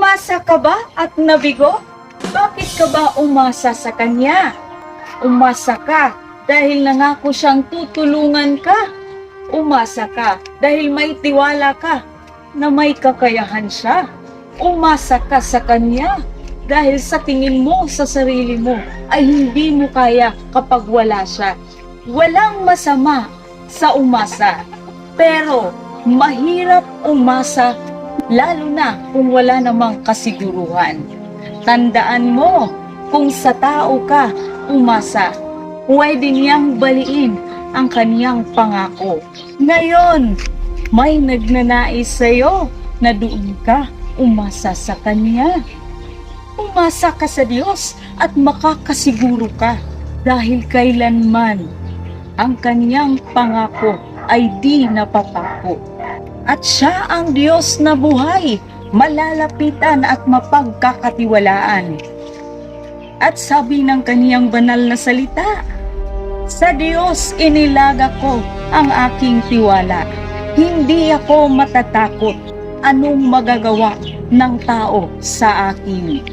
Umasa ka ba at nabigo? Bakit ka ba umasa sa Kanya? Umasa ka dahil nangako siyang tutulungan ka. Umasa ka dahil may tiwala ka na may kakayahan siya. Umasa ka sa Kanya dahil sa tingin mo sa sarili mo ay hindi mo kaya kapag wala siya. Walang masama sa umasa, pero mahirap umasa lalo na kung wala namang kasiguruhan. Tandaan mo, kung sa tao ka umasa, pwede niyang baliin ang kaniyang pangako. Ngayon, may nagnanais sa'yo na doon ka umasa sa Kanya. Umasa ka sa Diyos at makakasiguro ka dahil kailanman ang Kanyang pangako ay di napapako. At Siya ang Diyos na buhay, malalapitan at mapagkakatiwalaan. At sabi ng Kaniyang banal na salita, sa Diyos inilaga ko ang aking tiwala. Hindi ako matatakot anong magagawa ng tao sa akin.